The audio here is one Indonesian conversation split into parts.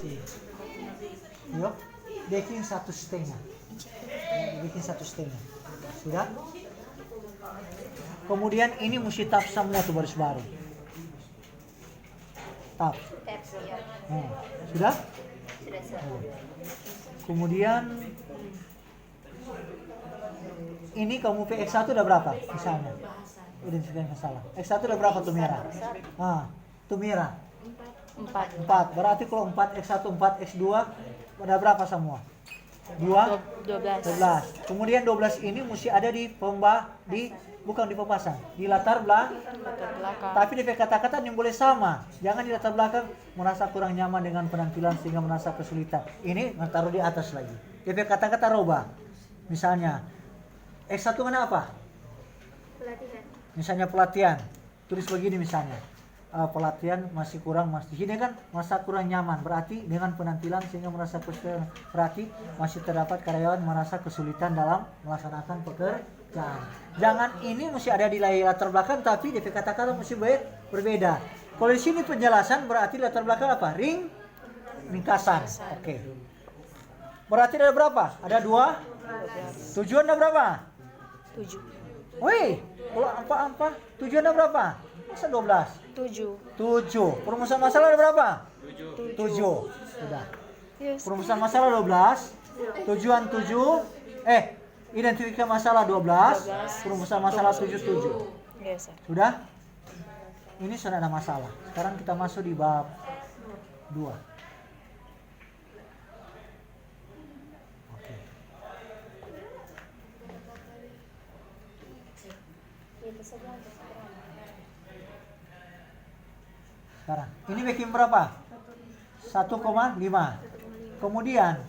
Yuk, backing 1,5. Backing 1,5. Sudah? Kemudian ini mesti tap semua tuh baris baru. Tap. Ya. Sudah? Sudah. Kemudian ini kamu PX1 udah berapa misalnya? Identifikasi masalah. X1 udah berapa tuh merah? Tuh merah. 4. Berarti kalau 4 X1, 4 X2 udah berapa semua? 12. Kemudian 12 ini mesti ada bukan di pembahasan, di latar belakang. Tapi di kata-kata yang boleh sama. Jangan di latar belakang merasa kurang nyaman dengan penampilan sehingga merasa kesulitan. Ini taruh di atas lagi. Di kata-kata robah. Misalnya X1 mana apa? Pelatihan. Misalnya pelatihan. Tulis begini misalnya. Pelatihan masih kurang, ini kan merasa kurang nyaman, berarti dengan penampilan sehingga merasa kesulitan, berarti masih terdapat karyawan merasa kesulitan dalam melaksanakan pekerjaan. Jangan ini mesti ada di latar belakang, tapi di kata-kata mesti berbeda. Kalau di sini penjelasan berarti latar belakang apa? Ringkasan. Oke. Berarti ada berapa? Ada 2. Tujuan ada berapa? 7. Wih, kalau apa? Tujuan ada berapa? Masa 12? 7. Perumusan masalah ada berapa? 7. Sudah. Yes. Perumusan masalah 12. Tujuan 7. Identifikasi masalah 12. Perumusan masalah 7. Yes, sir. Sudah? Ini sudah ada masalah. Sekarang kita masuk di bab 2. Oke. Sekarang, ini backing berapa? 1,5. Kemudian,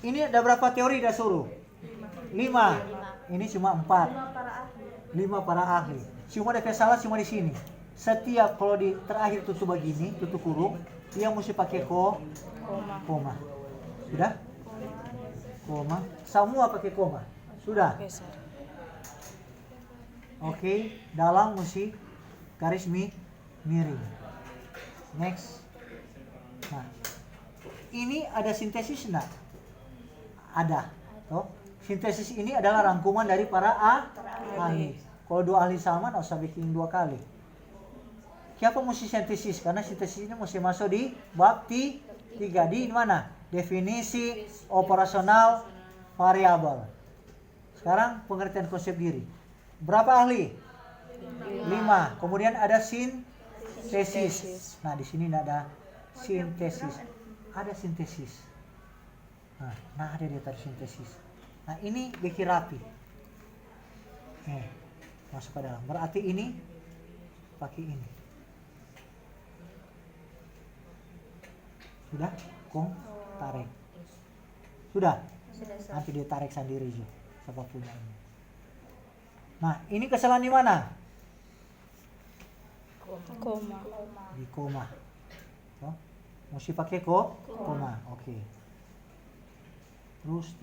ini ada berapa teori dah suruh? 5. Ini cuma 4. 5 para ahli. Cuma ada salah cuma di sini. Setiap kalau di terakhir tutup begini, tutup kurung, dia mesti pakai koma. Sudah? Koma. Semua pakai koma. Sudah? Oke, dalam mesti garis miring. Next. Nah, ini ada sintesis enggak? Ada. Toh? Sintesis ini adalah rangkuman dari para ahli. Kalau 2 ahli sama, nggak usah bikin 2 kali. Siapa mesti sintesis? Karena sintesis ini mesti masuk di bab 3. Di mana? Definisi operasional variabel. Sekarang pengertian konsep diri. Berapa ahli? 5. Kemudian ada sintesis. Nah, di sini tidak ada sintesis. Ada sintesis. Nah ada dia tadi sintesis. Nah, ini bikin rapi. Masuk ke dalam. Berarti ini pakai ini. Sudah? Tarik. Sudah? Nanti dia tarik sendiri juga. Siapa punya ini. Nah, ini kesalahan di mana? Koma. Di koma. Oh, mesti pakai koma. Oke. Terus.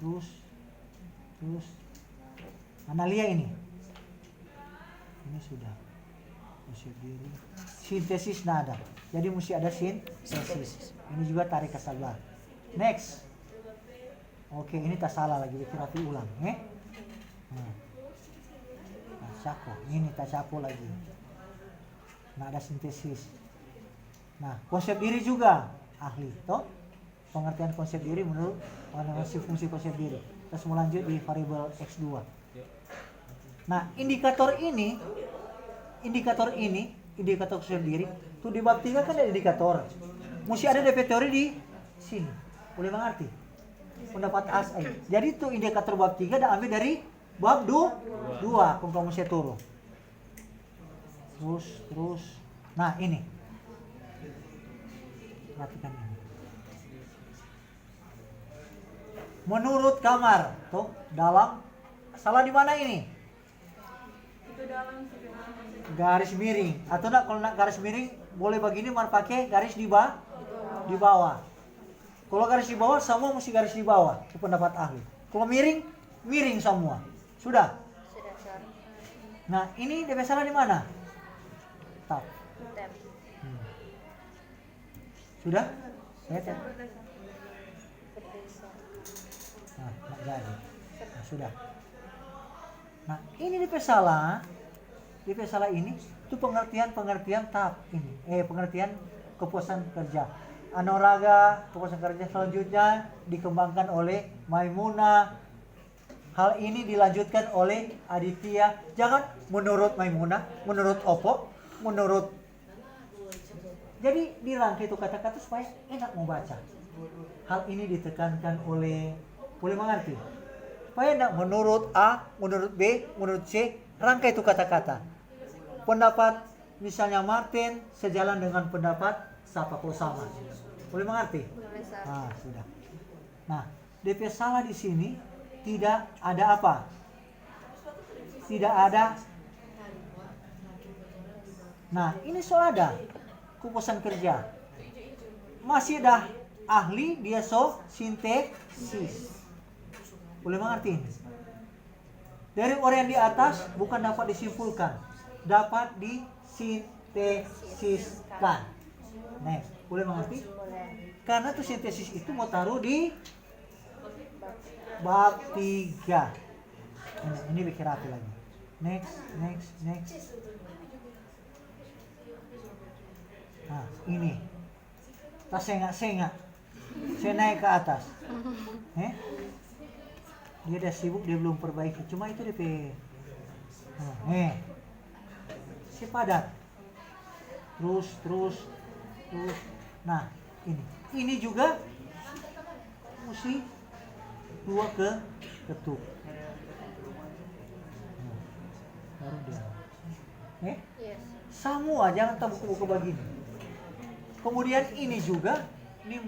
Analia ini. Ini sudah. Konsep diri. Sintesis nada. Jadi mesti ada sintesis. Ini juga tarik ke sebelah. Next. Oke, ini tak salah lagi, bikin rapi ulang, Capo, ini tak capo lagi. Nah, ada sintesis. Nah, konsep diri juga ahli, toh? Pengertian konsep diri menurut analisis fungsi konsep diri. Kita mau lanjut di variabel X2. Nah, indikator konsep diri, tuh di bab 3 kan ada indikator. Mesti ada DP teori di sini. Boleh mengerti? Pendapat ASI. Jadi tuh indikator bab 3 dah ambil dari bab 2. Kamu mesti turun. Terus. Nah, ini. Perhatikan ini. Menurut kamar, tuh dalam salah di mana ini? Itu dalam Garis miring. Atau enggak, kalau nak garis miring boleh begini, mar pakai garis di bawah. Kalau garis di bawah semua mesti garis di bawah. Itu pendapat ahli. Kalau miring semua. Sudah? Nah, ini DP salah di mana? Tap. Sudah? Saya tet. Berdasar. Berdesa. Nah, nggak jadi. Nah, sudah. Nah, ini DP salah. DP salah ini itu pengertian tahap ini. Pengertian kepuasan kerja. Anoraga, kepuasan kerja selanjutnya dikembangkan oleh Maimunah. Hal ini dilanjutkan oleh Aditya. Jangan menurut Maimunah, menurut Opo, menurut. Jadi dirangkai itu kata-kata supaya enak membaca. Hal ini ditekankan oleh, boleh mengerti? Supaya enak menurut A, menurut B, menurut C, rangkai itu kata-kata. Pendapat misalnya Martin sejalan dengan pendapat siapa kalau sama. Boleh mengerti? Nah, sudah. Nah, DP salah di sini tidak ada apa? Tidak ada. Nah, ini so ada kepuasan kerja. Masih dah ahli dia so sintesis. Boleh mengerti? Dari orang yang di atas bukan dapat disimpulkan, dapat disintesiskan. Nah, boleh mengerti? Karena tuh sintesis itu mau taruh di bab 3. Ini bikin rapi lagi. Next. Nah, ini. Tas sengak. Saya naik ke atas. Dia udah sibuk, dia belum perbaiki. Cuma itu DP. Si padat. Terus. Nah, ini juga mesti 2 ketuk. Baru dia. Yes. Semua jangan tahu buku-buku begini. Kemudian ini juga ini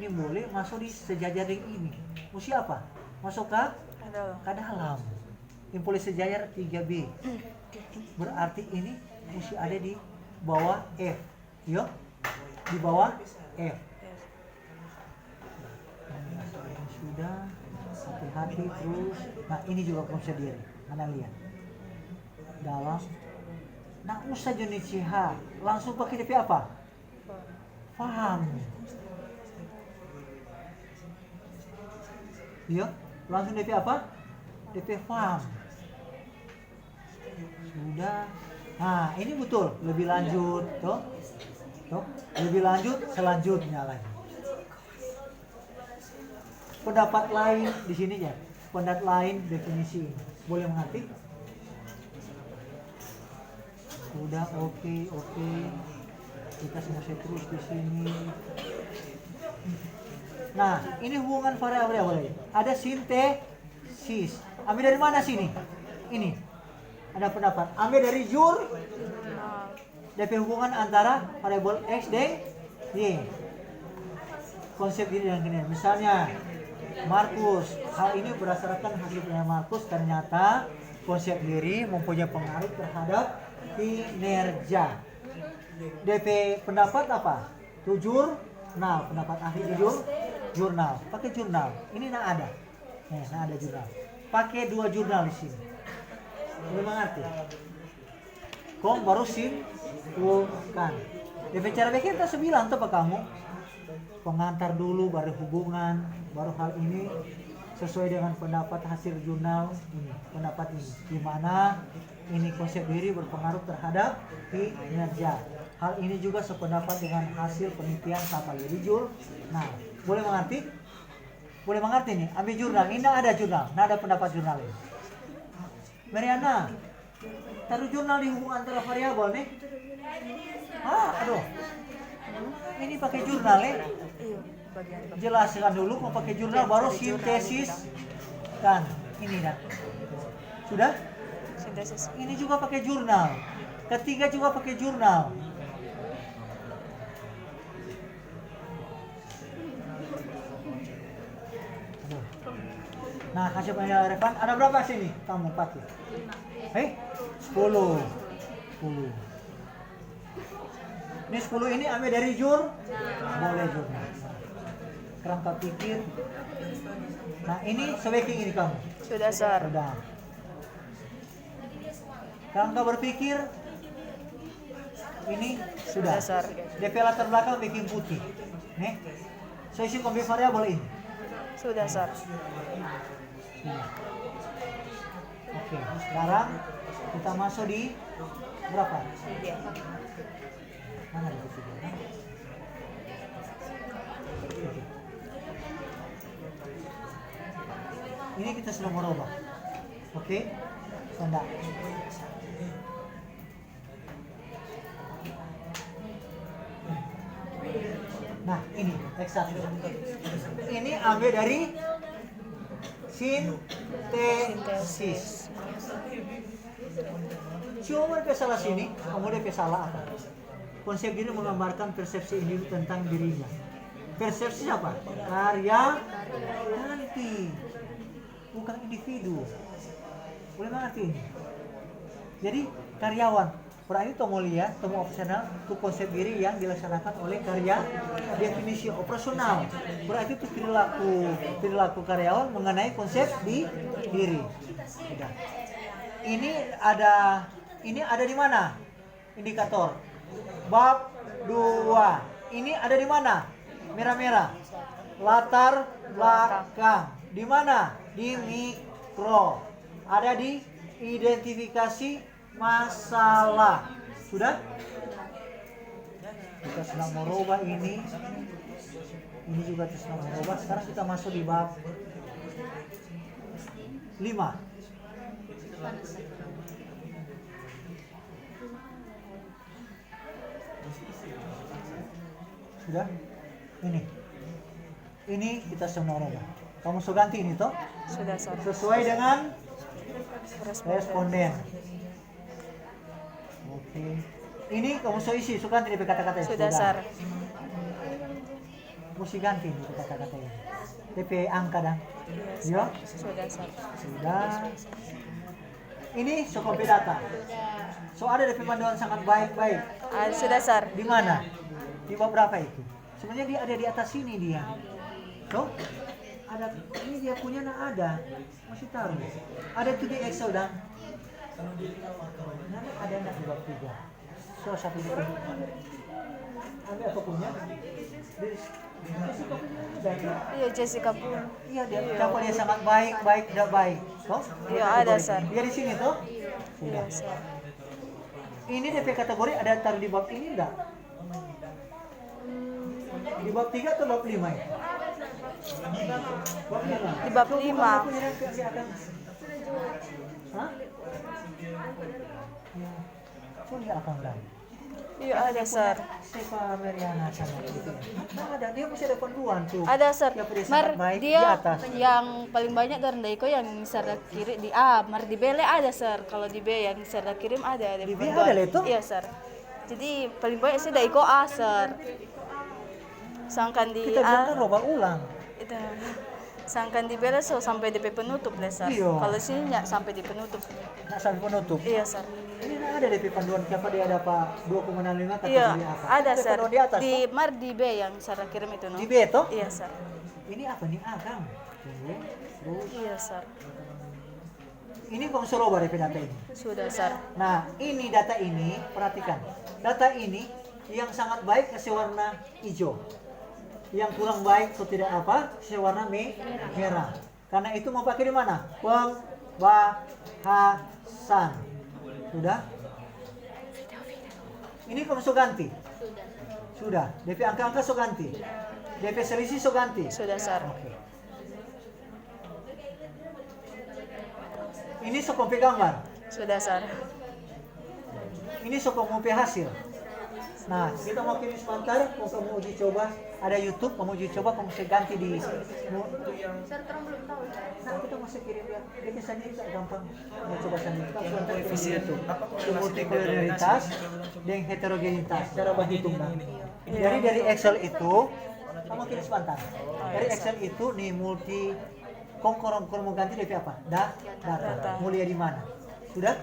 boleh masuk di sejajar yang ini. Mesti apa? Masuk ke dalam. Impulsi sejajar 3B. Berarti ini mesti ada di bawah F. Yo. Di bawah F. Sudah, hati-hati terus. Nah, ini juga konsep diri. Mana lihat? Dalam. Nah, usah jenis CH. Langsung pakai DP apa? Paham. Iya, langsung DP apa? DP paham. Sudah. Nah, ini betul. Lebih lanjut, tuh. Lebih lanjut selanjutnya lagi. Pendapat lain di sini ya. Pendapat lain definisi. Boleh mengerti? Sudah, oke. Kita selesai terus di sini. Nah, ini hubungan variabel. Ada sintesis. Ambil dari mana sini? Ini. Ada pendapat. Ambil dari jurnal. DP hubungan antara variabel X dan Y. Konsep ini dan gini. Misalnya Markus, hal ini berdasarkan hasil penelitian Markus, ternyata konsep diri mempunyai pengaruh terhadap kinerja. DP pendapat apa? Jurnal. Pendapat ahli jurnal. Pakai jurnal. Ini ada. Ada jurnal. Pakai 2 jurnal di sini. Boleh mengerti? Kom baru simpulkan. DP cara bikin kita sebilang tuh Pak kamu. Pengantar dulu, baru hubungan, baru hal ini sesuai dengan pendapat hasil jurnal ini, pendapat ini. Di mana ini konsep diri berpengaruh terhadap kinerja. Hal ini juga sependapat dengan hasil penelitian Sapali jurnal. Nah, boleh mengerti? Boleh mengerti nih? Ambil jurnal. Ini ada jurnal. Nah, ada pendapat jurnal ini. Mariana, taruh jurnal di hubungan antara variabel nih. Aduh. Ini pakai jurnal ya. Jelaskan dulu mau pakai jurnal baru sintesis kan. Ini dah. Sudah? Sintesis. Ini juga pakai jurnal. Ketiga juga pakai jurnal. Nah, hasil penilaian relevan ada berapa sini? Kamu pakai? 10. Ini 10 ini ambil dari boleh jurnal. Kerangka pikir. Nah, ini sebaiknya ini kamu. Sudah, Sar. Sudah. Kerangka berpikir. Ini sudah. Sudah, Sar. DP latar belakang bikin putih. Nih. So isi kombi variabel ini. Sudah, Sir. Oke, sekarang kita masuk di berapa? Mana di ketiga? Oke. Ini kita sudah merubah. Oke, tanda. Nah, ini X1. Ini ambil dari sintesis. Cuma DP salah sini, kamu DP salah apa? Konsep diri menggambarkan persepsi individu tentang dirinya. Persepsi apa? Karya nanti, bukan individu. Boleh mengerti ini? Jadi karyawan, berarti tomo lihat, tomo opsional, itu konsep diri yang dilaksanakan oleh karya definisi operasional. Berarti itu perilaku karyawan mengenai konsep di diri. Sudah. Ini ada di mana? Indikator. Bab 2. Ini ada di mana? Merah-merah. Latar belakang. Di mana? Di mikro. Ada di identifikasi masalah. Sudah? Kita sedang merubah ini. Ini juga kita sedang merubah. Sekarang kita masuk di bab 5. Sudah? Ini kita semua rubah. Kamu sudah ganti ini toh? Sudah, Sir. Sesuai dengan responden. Oke. Ini kamu so isi, so ganti DP kata-kata ini. Sudah, Sir. Mesti ganti DP kata-kata ini. DP angka dan. Iya, Yo. Sudah, Sir. Sudah. Ini so copy data. So ada DP panduan sangat baik-baik. Sudah, Sir. Di mana? Di bab berapa itu? Sebenarnya dia ada di atas sini dia. So, ada ini dia punya ada. Masih taruh. Ada itu di Excel dan. Nanti ada enggak di bab 3? So, satu di sini. Ambil apa punya? Iya, Jessica pun. Iya dia. Siapa dia sangat baik, tidak baik. So, Iya, ada, Sir. dia di sini tuh. Iya, Sir. Ini DP kategori ada taruh di bab ini enggak? Di bab 3 atau bab 5 ya? Bab 5. Di bab 5. Hah? Ya. Oh, dia akan dan. Iya, ada, Sir. Siapa Meriana sama gitu. Nah, ada dia masih ada panduan tuh. Ada, Sir. Dia pada Mar, sangat baik di dia atas. yang paling banyak dari Daiko yang sebelah kiri di Mar di B ada, Sir. Kalau di B yang sebelah kirim ada. Di B bantuan. ada lah itu? Iya, Sir. Jadi paling banyak sih Daiko A, Sir. Sangkan di Kita bilang kan A. roba ulang. Itu. Sangkan di B so sampai DP penutup lah, Sir. Iya. Kalau sini nggak sampai di penutup. Nak sampai penutup. Iya, Sir. Ini ada DP panduan siapa dia ada apa 2,5 kategori Iya, apa? ada, DP Sir. panduan di atas. Di Toh? Mar di B yang sebelah kirim itu, no? Di B toh? Iya, Sir. Ini apa nih A Kang? Tunggu. Terus Iya, Sir. ini kamu suruh DP data ini. Sudah, Sir. Nah, ini data ini, perhatikan. Data ini yang sangat baik kasih warna hijau. Yang kurang baik atau tidak apa, kasih warna merah. Karena itu mau pakai di mana? Pembahasan. Sudah? Ini kamu so ganti? Sudah. DP angka-angka so ganti? DP selisih so ganti? Sudah, Sir. Oke. Ini so kompi gambar? Sudah, Sir. Ini so kompi hasil? Nah, kita mau kirim sebentar, mau kamu uji coba, ada YouTube, kamu uji coba, kamu bisa ganti di. Sir, terang belum tahu. Nah, kita masih kirim ya. Ini saja kita gampang. Mau coba sendiri. Kita sebentar revisi itu. Multikoloritas dan heterogenitas. Cara berhitung. Jadi dari Excel itu, kamu kirim sebentar. Dari Excel itu nih multi kongkorong mau ganti dari apa? Data. Mulia di mana? Sudah?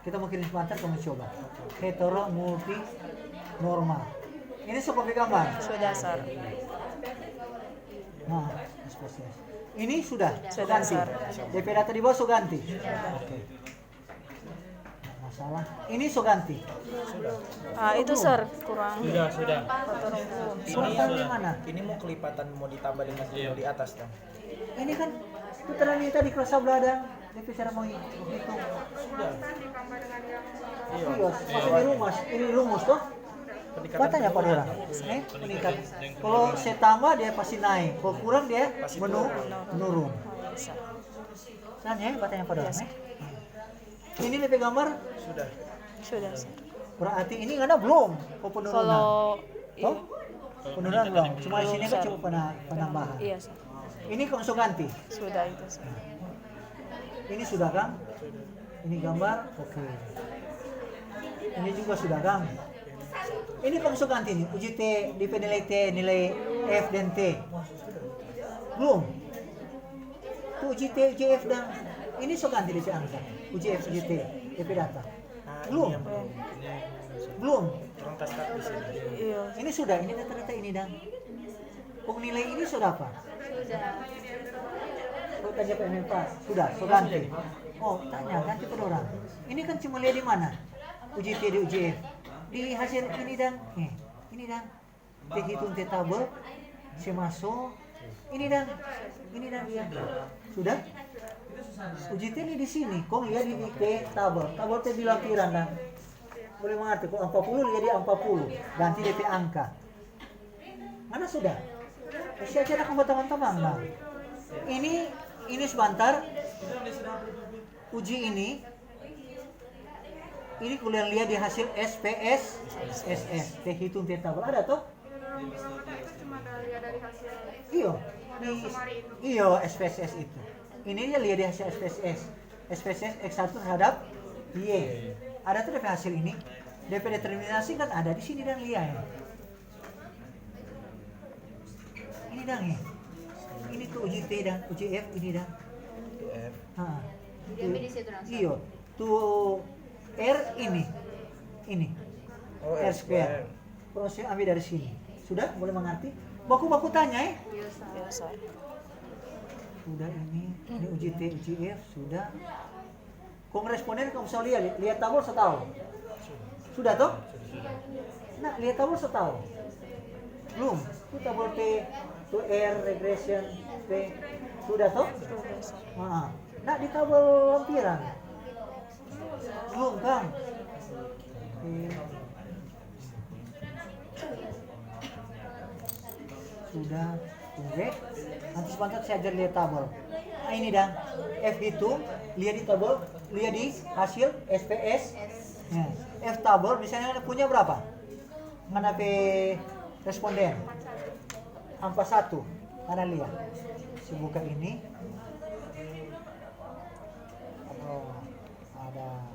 Kita mau kirim sebentar, kamu coba. Hetero, multi, normal. Ini seperti gambar. Sudah, Sir. Nah, spesies. Ini sudah Sudah, ganti. Sir. DP data di bawah sudah ganti. Oke. masalah. Ini so ganti. Ah, itu sir kurang. Sudah. Sultan di mana? Ini mau kelipatan mau ditambah dengan di atas kan? Ini kan putaran ini tadi kelas belada. DP cara mau hitung. Iya, masih di rumus. Ini rumus toh? Katanya pada orang. Meningkat. Kalau saya tambah dia pasti naik. Kalau kurang dia menurun. Tanya katanya pada orang. Ini lebih gambar Sudah. Sir. berarti ini nggak ada belum penurunan. Kalau Toh? Penurunan belum. Cuma di sini kan cuma penambahan. iya sir. Ini langsung ganti. Sudah itu sir. Ini sudah kan? Ini gambar, oke. Ini juga sudah kan? Ini langsung ganti nih. Uji T, DP nilai T, nilai F dan T. Belum. Tuh uji T, uji F dan ini so ganti di angka. Uji F, uji T, DP data. Belum. Belum. Orang tes di sini. Iya. Ini sudah, ini data-data ini dan nilai ini sudah apa? Oh, tanya Pak Emil Pak, sudah, so ganti. Oh, tanya, ganti pada orang. Ini kan cuma lihat di mana? Uji T di uji F. Di hasil ini dan, ini dan, dihitung T tabel, saya masuk, ini dan lihat. Sudah? Uji T ini di sini, kau lihat di T tabel T di lampiran dan boleh mengerti, kalau 40 lihat di 40, ganti DP angka. Mana sudah? Kasih aja nak teman-teman lah. Ini sebentar. Uji ini kalian lihat di hasil SPS, SS, teh hitung teh tabel ada toh? Cuma lihat dari hasil Iyo, kemarin itu. iyo SPSS itu. Ini dia lihat di hasil SPSS. SPSS X1 terhadap Y. Ada tuh DP hasil ini. DP determinasi kan ada di sini dan lihat ya. Ini dan ya. Ini tuh uji T dan uji F ini dan. F. Dia di situ langsung. Iyo, tuh R ini. Oh, R square. Proses ambil dari sini. Sudah boleh mengerti? Baku-baku tanya ya. Iya sir. Sudah ini uji T, uji F, sudah. Kau responden kamu bisa lihat tabel setahun. Sudah toh? Nah, lihat tabel setahun. Belum. Itu tabel T, itu R, regression, T. Sudah toh? Nah, di tabel lampiran. Belum kan? Sudah. Tunggu. Nanti sebentar saya ajar lihat tabel. Nah, ini dan F hitung, lihat di tabel, lihat di hasil SPS. Nah, F tabel misalnya punya berapa? Mana P responden? Angka 1. Mana lihat? Saya buka ini. Oh, ada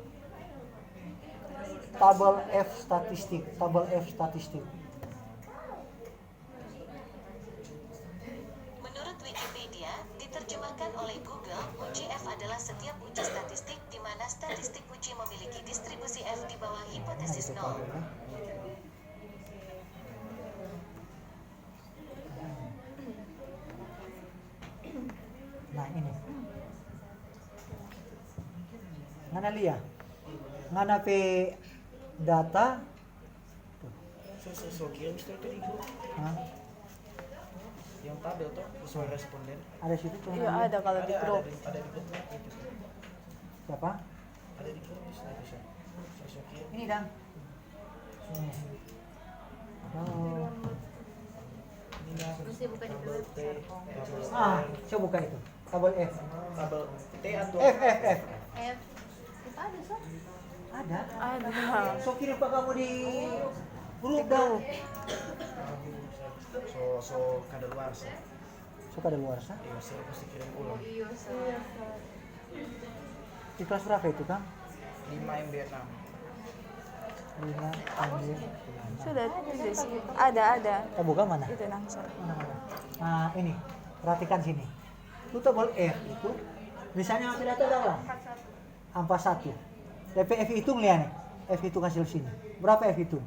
tabel F statistik. Menurut Wikipedia, diterjemahkan oleh Google, uji F adalah setiap uji statistik di mana statistik uji memiliki distribusi F di bawah hipotesis 0. Nah, ini. Ngana lihat. Ngana pe data. So kira itu di grup. Hah? Yang tabel tuh sesuai responden. Ada situ tuh. Iya ada kalau di grup. Ada di grup itu. Siapa? Ada di grup bisa. So kira. Ini dan. Oh. Mesti buka di dulu. Saya buka itu. Tabel F. Tabel T atau F. F. Itu ada so. Ada. Ada. So kirim pak kamu di grup dah. so kadaluarsa. Suka ada luar sah. Iya, saya pasti kirim ulang. Iya so. Di kelas berapa itu kan? 5 MB 6. 5 ambil. Sudah itu sih. Ada. Kita buka mana? Itu langsung. Mana? Nah ini, perhatikan sini. Itu tabel F itu, misalnya ambil data berapa? Angka 1. DPF hitung lihat nih. F hitung hasil sini. Berapa F hitung?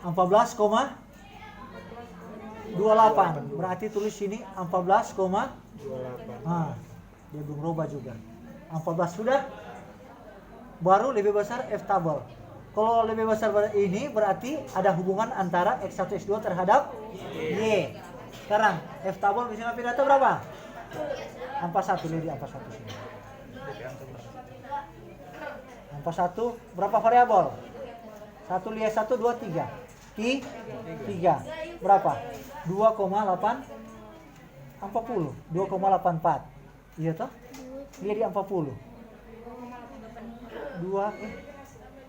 14,28. Berarti tulis sini 14,28. Nah, dia belum rubah juga. 14 sudah? baru lebih besar F tabel. Kalau lebih besar ini berarti ada hubungan antara X1 X2 terhadap Y. Sekarang F tabel misalnya P data berapa? Angka 1, lihat di angka 1 sini. Angka 1 berapa variabel? 1 lihat 1 2 3. 3 berapa? 2,8 40. 2,84. Iya toh? Lihat di 40. 2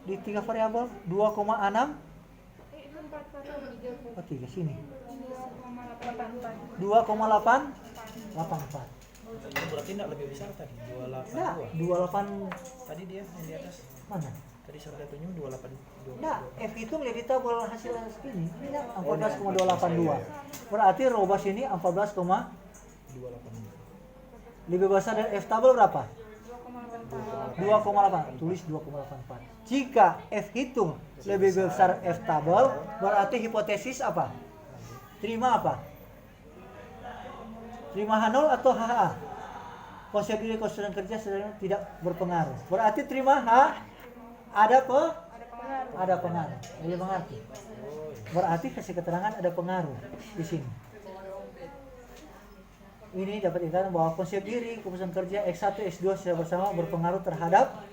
di 3 variabel 2,6 oh 3 sini 2,884. Berarti enggak lebih besar tadi, 282. Nah, 28 Tadi dia yang di atas. mana? Tadi Sarda tunjuk 282. Nah, F itu lihat di tabel hasil ini. Ini kan 14,282. Berarti robas ini 14, 282. lebih besar dari F tabel berapa? 2,8. Tulis 2,84. Jika F hitung lebih besar F tabel, berarti hipotesis apa? Terima apa? Terima H0 atau HA? Konsep diri konstitusi kerja sebenarnya tidak berpengaruh. Berarti terima H ada pengaruh. Jadi mengerti? Berarti kasih keterangan ada pengaruh di sini. Ini dapat dikatakan bahwa konsep diri keputusan kerja X1 X2 secara bersama berpengaruh terhadap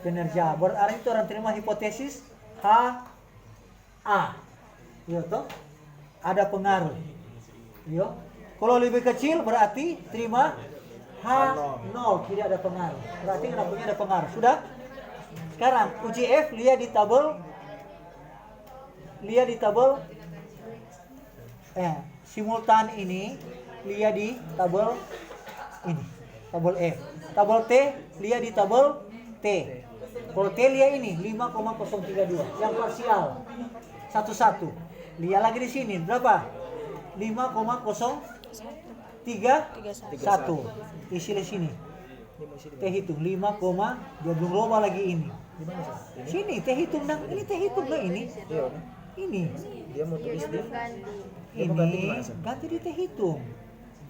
kinerja. Berarti itu orang terima hipotesis HA. Iya toh? Ada pengaruh. Iya. Kalau lebih kecil berarti terima H0, tidak ada pengaruh. Berarti kenapa ada pengaruh? Sudah? Sekarang uji F lihat di tabel simultan ini, lihat di tabel ini, tabel F. Tabel T lihat di tabel T. Kalau T lihat ini 5,032 yang parsial. Satu-satu. Lihat lagi di sini berapa? 5,031. Isi di sini. T hitung 5, dia belum roba lagi ini. Sini T hitung dong. Ini T hitung dong ini. Ini. Dia mau tulis di Ini ganti di T hitung.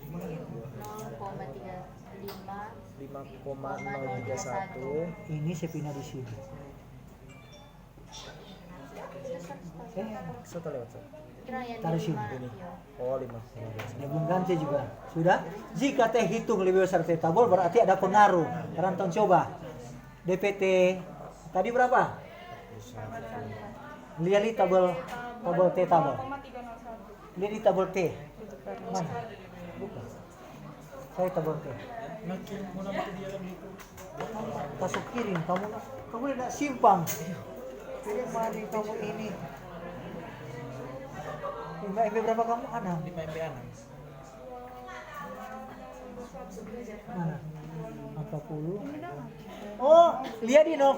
5,031. Ini saya pindah di sini. Satu lewat satu. Taruh sini. Oh 5. Ya belum ganti juga. Sudah? Jika T hitung lebih besar T tabel berarti ada pengaruh. Sekarang tolong coba. DPT tadi berapa? Lihat di tabel T tabel. Lihat di tabel T. Mana? Bukan. Saya tabel T. Masuk kirim kamu tidak simpang. Mana kamu ini? 5 MB berapa kamu? 6. 5 MB 6. Mana? 40. Oh, lihat di 0,05.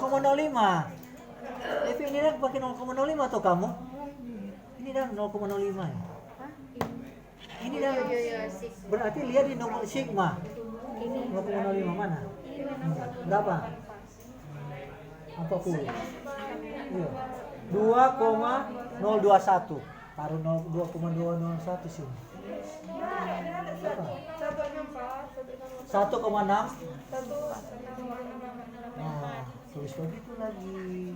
Tapi ini kan pakai 0,05 atau kamu? Ini dah 0,05 ya. Ini dah. Berarti lihat di nomor sigma. 0,05 mana? Berapa? 40. Iya. 2,021. Taruh 2,201 sini. 1,6. Nah, tulis begitu lagi.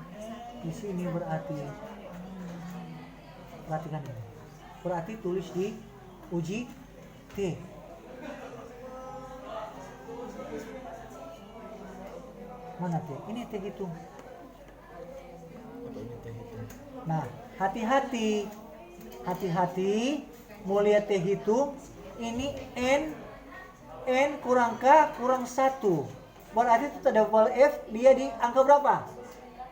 Di sini berarti. Perhatikan ini. Berarti tulis di uji T. Mana T? Ini T hitung. Nah, hati-hati mau lihat T hitung. Ini N kurang K kurang 1. Berarti itu tabel F dia di angka berapa?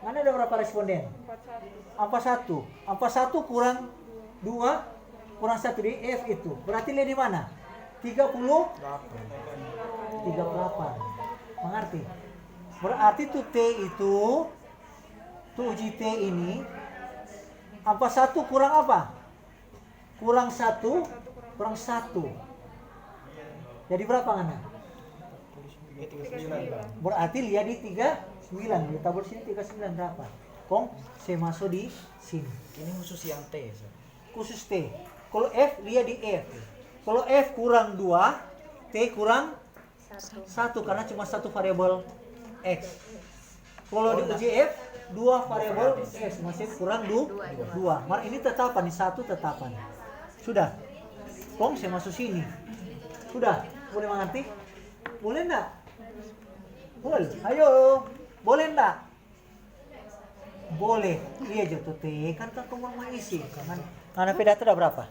Mana ada berapa responden? 41. 41 kurang 2 kurang 1 di F itu. Berarti lihat di mana? 38. Mengerti? Berarti tuh T itu tuh uji T ini 41 kurang apa? Kurang 1 kurang 1. Jadi berapa kan? Berarti lihat di 39. Di tabel sini 39 berapa? Kong saya masuk di sini. Ini khusus yang T, Sir. Khusus T. Kalau F lihat di F. Kalau F kurang 2, T kurang 1 karena cuma satu variabel X. Kalau di UJF dua variabel S masih kurang dua. Mar ini tetapan, ini satu tetapan. Sudah. Kong saya masuk sini. Sudah. Boleh mengerti? Boleh enggak? Boleh. Ayo. Boleh enggak? Boleh. Iya jatuh teh. Kan kamu mau isi. Kan anak data ada berapa?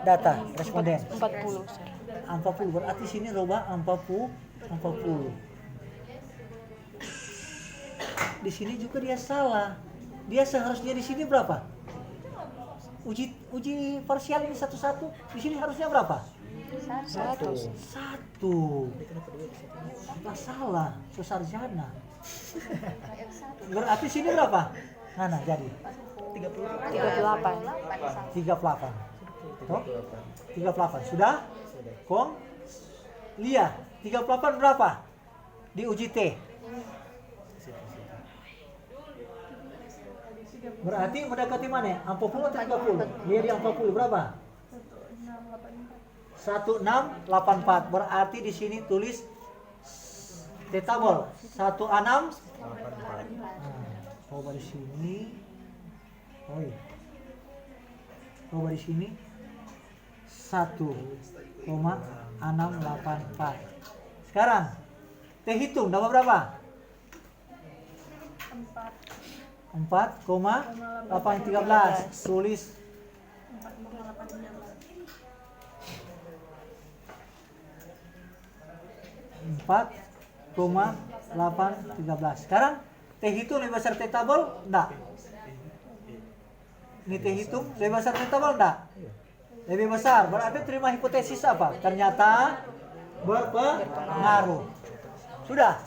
Data responden 40 sir. 40 berarti sini rubah 40. Di sini juga dia salah. Dia seharusnya di sini berapa? Uji parsial ini 1-1. Di sini harusnya berapa? 1. 1. Apa salah? Sarjana. Berarti sini berapa? Nah, jadi 38. 38. Toh? 38. Sudah? Kong? Lia, 38 berapa? Di uji T. Berarti mendekati mana? 40 atau 30? Dia di 40 berapa? 1684. Berarti di sini tulis tabel 1684. Coba di sini. Oh iya. Coba di sini 1,684. Sekarang teh hitung dapat berapa? 4,813. Tulis 4,813. Sekarang teh hitung lebih besar teh tabel? Enggak. Ini teh hitung lebih besar teh tabel? Enggak. Lebih besar. Berarti terima hipotesis apa? Ternyata berpengaruh. Sudah.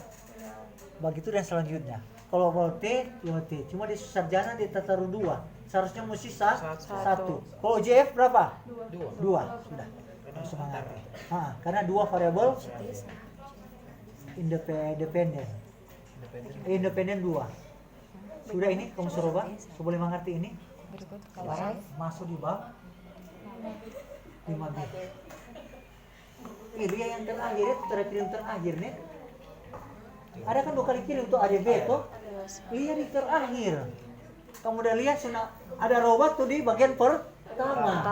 Begitu dan selanjutnya. Kalau mau T, ya T. Cuma di sarjana di taruh 2. Seharusnya mesti 1. Kalau UJF berapa? 2. Sudah. Harus mengerti. Karena 2 variabel independen. Independen 2. Sudah ini kamu suruh Pak. Boleh mengerti ini? Berikut Sekarang masuk di bab 5B. Ini yang terakhir, terakhir nih. Ada kan 2 kali kirim untuk ADB tuh. Iya di terakhir. Kamu udah lihat sudah ada robot tuh di bagian pertama.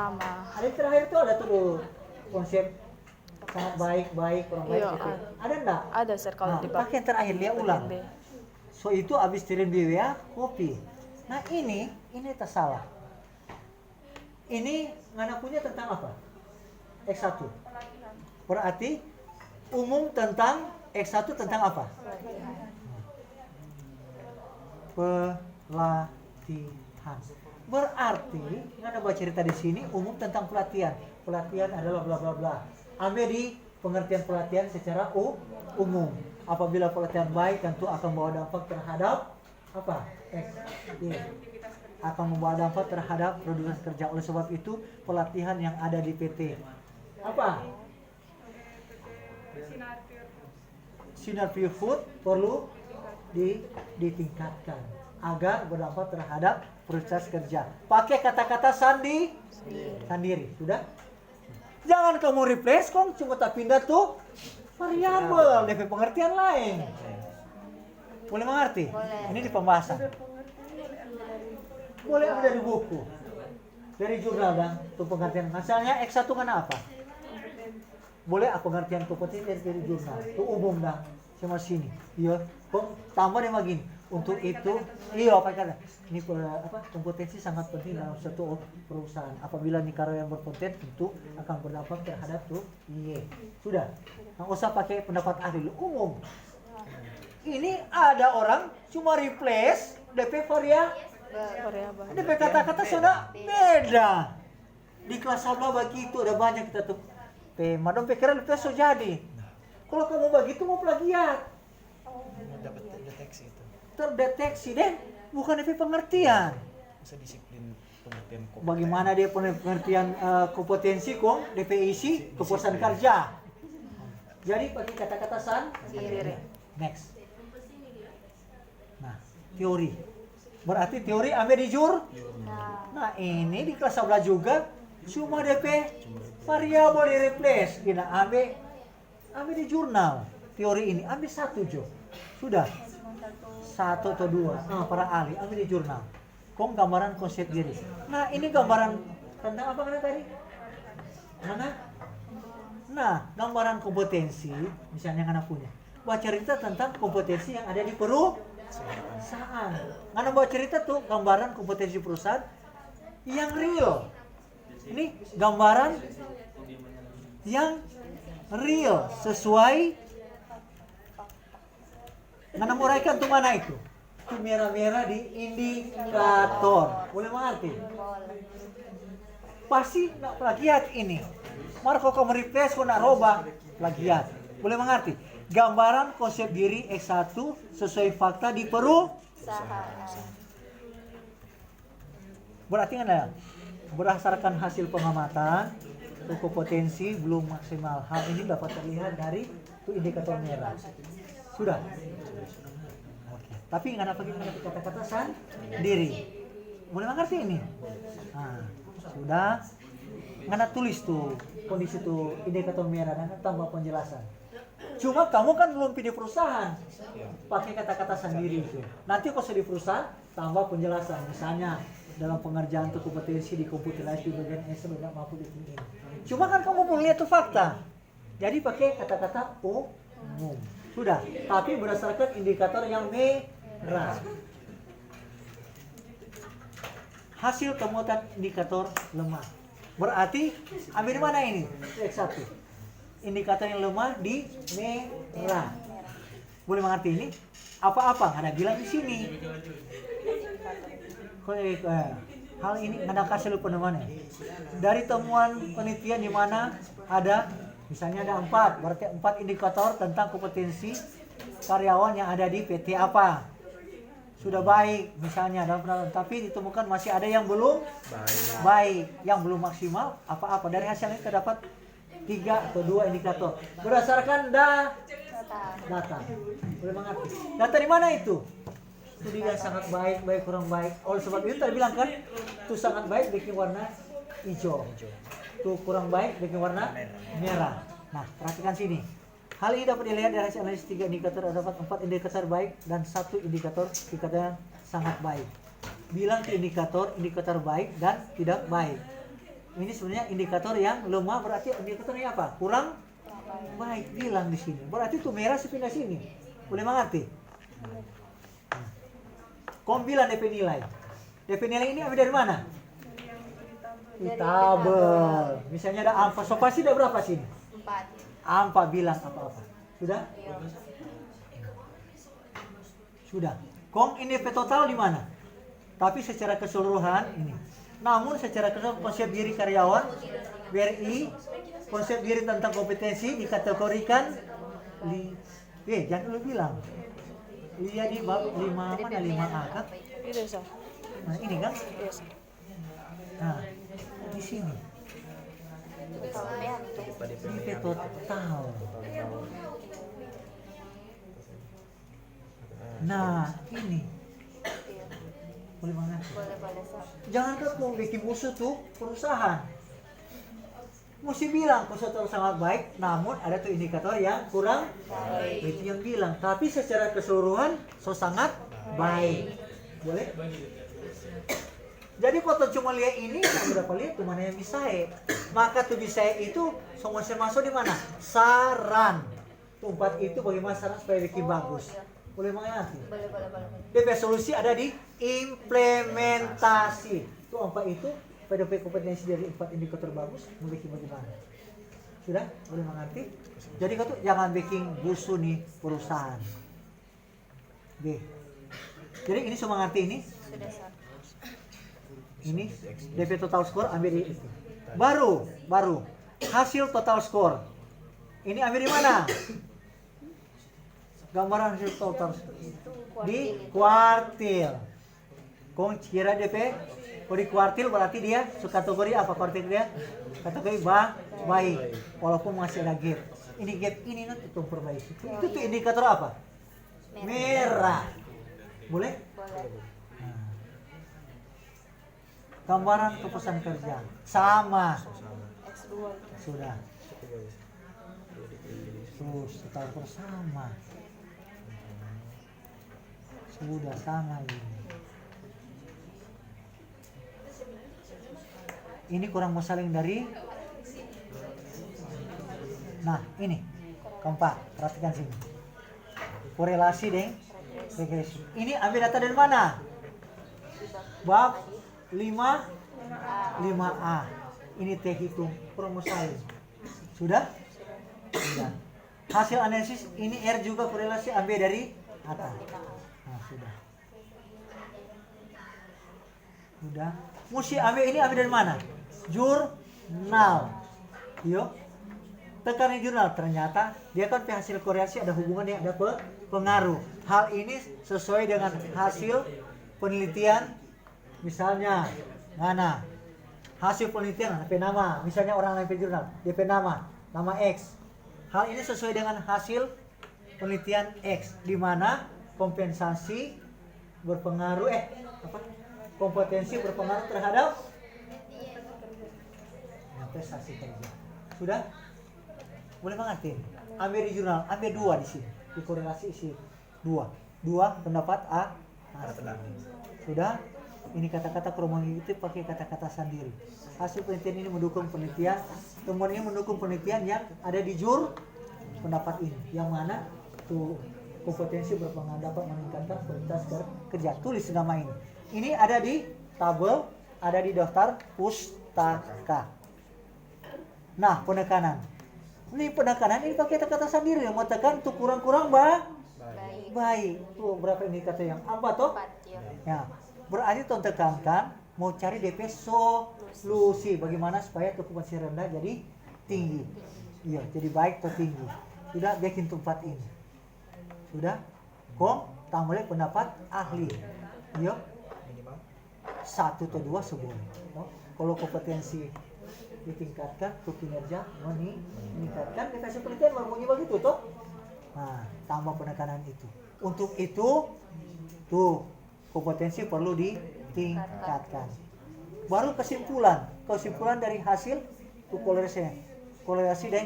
Ada di terakhir tuh ada tuh konsep sangat baik kurang baik Iya, gitu. Ada enggak? Ada sir kalau di bab pakai yang terakhir lihat ulang. B. So itu habis kirim di WA copy. Nah ini tak salah. Ini ngana punya tentang apa? X1. Berarti umum tentang X1 tentang apa? Pelatihan. Berarti ngana baca cerita di sini umum tentang pelatihan. Pelatihan adalah bla bla bla. Ambil di pengertian pelatihan secara umum. Apabila pelatihan baik tentu akan membawa dampak terhadap apa? Akan membawa dampak terhadap produktivitas kerja. Oleh sebab itu pelatihan yang ada di PT apa? Sinergi food perlu ditingkatkan agar berdampak terhadap proses kerja. Pakai kata-kata sendiri. Sudah? Jangan kamu replace kong cuma tak pindah tuh variabel DP pengertian lain. Boleh mengerti? Boleh. Ini di pembahasan. Boleh ambil dari buku, dari jurnal dan tuh pengertian. Misalnya X1 kan apa? Boleh apa pengertian kompetensi dari jurnal? Itu umum dah. Sama sini. Iya. Tambah dia begini. Untuk itu, iya apa kata? Ini kompetensi sangat penting dalam suatu perusahaan. Apabila nih karyawan yang berpoten tentu akan berdampak terhadap tuh. Iya. Sudah. Nggak usah pakai pendapat ahli umum. Ini ada orang cuma replace DP variabel. DP kata-kata sudah beda. Di kelas sabla begitu ada banyak kita tuh. Madam pikiran itu so jadi. Kalau kamu begitu mau plagiat. Dapat deteksi itu. Terdeteksi deh, bukan DP pengertian. Masa disiplin pengertian kok. Bagaimana dia pengertian kompetensi kong DP isi kepuasan kerja. Jadi pakai kata-kata Sendiri. Next. Nah, teori. Berarti teori ambil di Nah, ini di kelas 11 juga cuma DP variabel di replace. Kita ambil di jurnal. Teori ini ambil 1 jo. Sudah. Satu atau dua. Para ahli ambil di jurnal. Gambaran konsep diri. Nah, ini gambaran tentang apa kan tadi? Mana? Nah, gambaran kompetensi, misalnya yang anak punya. Buat cerita tentang kompetensi yang ada di perusahaan. Karena buat cerita tuh gambaran kompetensi perusahaan yang real. Ini gambaran yang real sesuai. Karena mereka tuh mana itu? Itu merah-merah di indikator. Boleh mengerti? Pasti nak plagiat ini. Marco kamu replace kok nak robah plagiat. Boleh mengerti? Gambaran konsep diri X1 sesuai fakta di perusahaan. Berarti kan ya, berdasarkan hasil pengamatan kompetensi belum maksimal. Hal ini dapat terlihat dari itu indikator merah. Sudah. Oke. Tapi nggak dapat kata-kata sendiri. Boleh mengerti ini? Nah, sudah. Nggak tulis tuh kondisi tuh indikator merah dan tambah penjelasan. Cuma kamu kan belum pilih perusahaan, pakai kata-kata sendiri itu. Nanti kalau di perusahaan tambah penjelasan, misalnya dalam pengerjaan tuh kompetensi di komputerisasi di bagian S tidak mampu ditinggi. Cuma kan kamu perlu lihat tuh fakta, jadi pakai kata-kata umum. Sudah, tapi berdasarkan indikator yang merah. Hasil temuan indikator lemah. Berarti ambil mana ini? X1. Indikator yang lemah di merah. Boleh mengerti ini? Apa-apa ada bilang di sini. Hal ini ada kasih lu penemuannya. Dari temuan penelitian di mana ada misalnya ada 4, berarti 4 indikator tentang kompetensi karyawan yang ada di PT apa. Sudah baik misalnya tapi ditemukan masih ada yang belum baik, yang belum maksimal apa-apa. Dari hasil ini terdapat 3 atau 2 indikator berdasarkan data. Boleh mengerti? Data di mana itu? Itu dia sangat baik, kurang baik. Oleh sebab itu tadi bilang kan, itu sangat baik bikin warna hijau. Itu kurang baik bikin warna merah. Nah, perhatikan sini. Hal ini dapat dilihat dari hasil analisis 3 indikator, terdapat 4 indikator baik dan 1 indikator sangat baik. Bilang ke indikator baik dan tidak baik. Ini sebenarnya indikator yang lemah, berarti indikatornya apa? Kurang baik, bilang di sini. Berarti itu merah pindah sini. Boleh mengerti? Kom bilang DP nilai. DP nilai ini ambil dari mana? Di tabel. Misalnya ada alfa, so pasti ada berapa sini? 4. Alfa bilang apa-apa. Sudah? Sudah. Kom ini DP total di mana? Tapi secara keseluruhan ini. Namun secara keseluruhan konsep diri karyawan BRI, konsep diri tentang kompetensi dikategorikan jangan dulu bilang. Lihat di bab 5 mana 5A kan? Itu so. Nah, ini kan? Yes. Nah, di sini. DP total. Nah, ini. Boleh mengerti? Jangan kamu bikin musuh tuh perusahaan. Mesti bilang perusahaan sangat baik, namun ada tuh indikator yang kurang baik. Itu yang bilang. Tapi secara keseluruhan sangat baik. Boleh? Jadi kalau cuma lihat ini, berapa lihat tuh mana yang bisa maka tuh bisa itu semua masuk di mana? Saran. Tempat itu bagaimana saran supaya bikin bagus. Boleh mengerti? Boleh. DP solusi ada di implementasi. Itu 4 itu PDP kompetensi dari 4 indikator bagus membuat bagaimana? Sudah? Boleh mengerti? Jadi kau tuh jangan bikin busu nih perusahaan. B. Jadi ini semua ngerti ini? Sudah, Sir. Ini DP total score ambil di itu. Baru hasil total score. Ini ambil di mana? Gambaran hasil total di kuartil. Kong kira DP kalau di kuartil berarti dia kategori apa kuartil dia? Kategori baik. Walaupun masih ada gap. Ini gap ini nanti tuh perbaiki. Itu tuh indikator apa? Merah. Boleh? Nah. Gambaran keputusan kerja sama. Sudah. Terus total score sama. Sudah sama ini. Ini kurang mau saling dari. Nah, ini keempat, perhatikan sini. Korelasi deh, regresi. Ini ambil data dari mana? Bab 5A. Ini teh hitung, kurang mau saling. Sudah? Sudah. Hasil analisis ini R juga korelasi ambil dari atas. Nah, sudah. Sudah. Mesti ambil ini ambil dari mana? Jurnal. Yuk. Tekan di jurnal, ternyata dia kan hasil korelasi ada hubungan yang ada pengaruh. Hal ini sesuai dengan hasil penelitian, misalnya mana hasil penelitian DP nama, misalnya orang lain jurnal DP nama X. Hal ini sesuai dengan hasil penelitian X, di mana kompetensi berpengaruh kompetensi berpengaruh terhadap prestasi kerja. Sudah? Boleh mengerti? Ambil di jurnal, ambil 2 di sini. Di korelasi isi 2 pendapat A. Sudah? Ini kata-kata kromosomi itu pakai kata-kata sendiri. Hasil penelitian ini mendukung penelitian, temuan ini mendukung penelitian yang ada di pendapat ini. Yang mana tuh kompetensi berpengaruh dapat meningkatkan kualitas kerja. Tulis nama ini. Ini ada di tabel, ada di daftar pustaka. Nah, penekanan. Ini penekanan ini pakai kata-kata sendiri yang mau tekan tuh kurang-kurang baik. Tuh berapa indikator yang 4 toh? 4 Ya. Berarti tuh tekankan mau cari DP solusi bagaimana supaya okupansi rendah jadi tinggi. Iya, jadi baik atau tinggi. Sudah bikin tempat ini. Sudah? Tambah pendapat ahli. Iya. 1 atau 2 sebulan. Kalau kompetensi ditingkatkan, tuh kinerja meningkatkan, kita penelitian berbunyi begitu toh. Nah, tambah penekanan itu. Untuk itu tuh kompetensi perlu ditingkatkan. Baru kesimpulan dari hasil tuh korelasi dan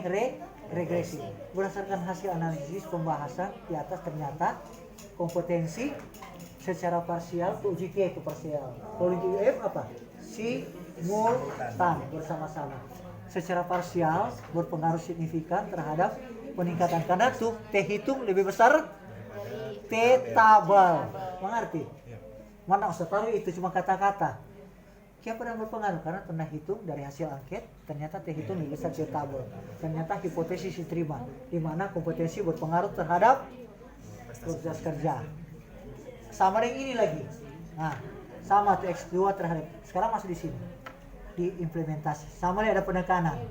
regresi. Berdasarkan hasil analisis pembahasan di atas ternyata kompetensi secara parsial tuh uji K itu parsial. Kalau uji F apa? Simultan bersama-sama. Secara parsial berpengaruh signifikan terhadap peningkatan karena tuh T hitung lebih besar T tabel. Mengerti? Mana usah tahu itu cuma kata-kata. Siapa yang berpengaruh? Karena pernah hitung dari hasil angket, ternyata T hitung lebih besar T tabel. Ternyata hipotesis diterima, di mana kompetensi berpengaruh terhadap kualitas kerja. Sama dengan ini lagi. Nah, sama tuh X2 terhadap. Sekarang masuk di sini. Di implementasi. Sama ada penekanan.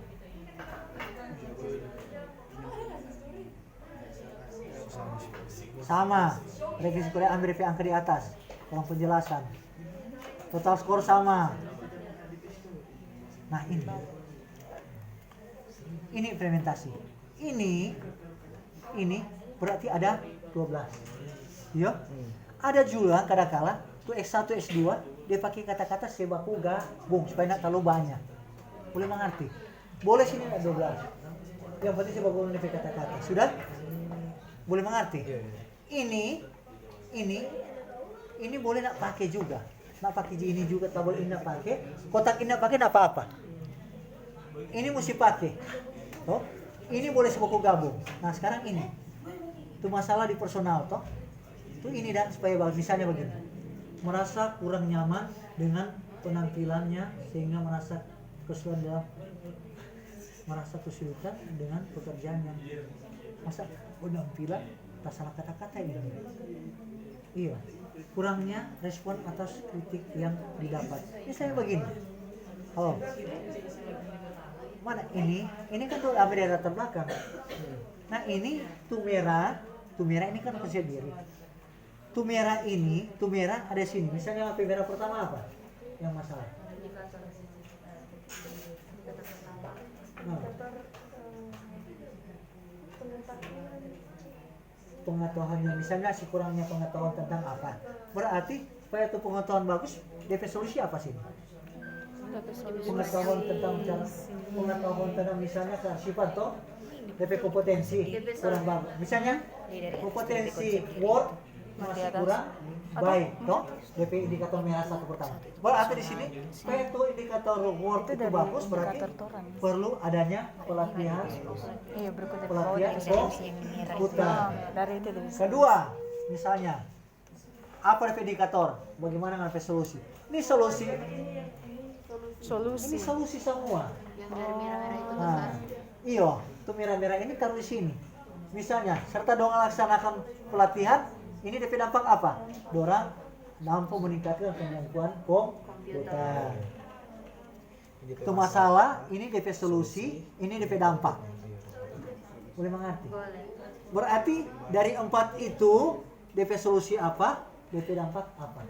Sama. Regresi Korea ambil DP angka di atas. Tolong penjelasan. Total skor sama. Nah, ini implementasi. Ini berarti ada 12. Iya? Ada juga kadang-kala tuh X1, X2 dia pakai kata-kata sebaku gabung supaya tidak terlalu banyak. Boleh mengerti? Boleh sini ada 12. Yang penting sebaku gabung pakai kata-kata. Sudah? Boleh mengerti? Ini boleh nak pakai juga. Nak pakai ini juga, tabel ini nak pakai. Kotak ini nak pakai nak apa-apa. Ini mesti pakai. Toh? Ini boleh sebaku gabung. Nah, sekarang ini. Itu masalah di personal toh. Itu ini dan supaya bagus. Misalnya begini, merasa kurang nyaman dengan penampilannya sehingga merasa kesulitan dengan pekerjaannya. Masa penampilan tak salah kata-kata ini. Iya, kurangnya respon atas kritik yang didapat. Misalnya begini, mana ini kan tuh ambil dari latar belakang. Nah ini tuh merah ini kan kecil diri. Tuh merah ada sini. Misalnya apa merah pertama apa? Yang masalah. Pengetahuannya, misalnya si kurangnya pengetahuan tentang apa. Berarti supaya itu pengetahuan bagus, DP solusi apa sih? Pengetahuan tentang misalnya kearsipan toh, DP kompetensi kurang bagus. Misalnya kompetensi Word masih atas. kurang baik, toh? DP indikator merah satu pertama. Berarti di sini P2 indikator reward Itu itu dari bagus, berarti indikator toran. perlu adanya pelatihan Iya, berikutnya pelatihan komputer. dari itu bisa. Kedua, misalnya apa DP indikator? Bagaimana dengan solusi? Ini solusi, Solusi. ini solusi semua. Yang dari merah-merah itu Nah, besar. iyo, itu merah-merah ini taruh di sini. Misalnya, serta dong melaksanakan pelatihan, ini DP dampak apa? Dorang mampu meningkatkan kemampuan komputer. Itu masalah, ini DP solusi, ini DP dampak. Boleh mengerti? Boleh. Berarti dari 4 itu DP solusi apa? DP dampak apa?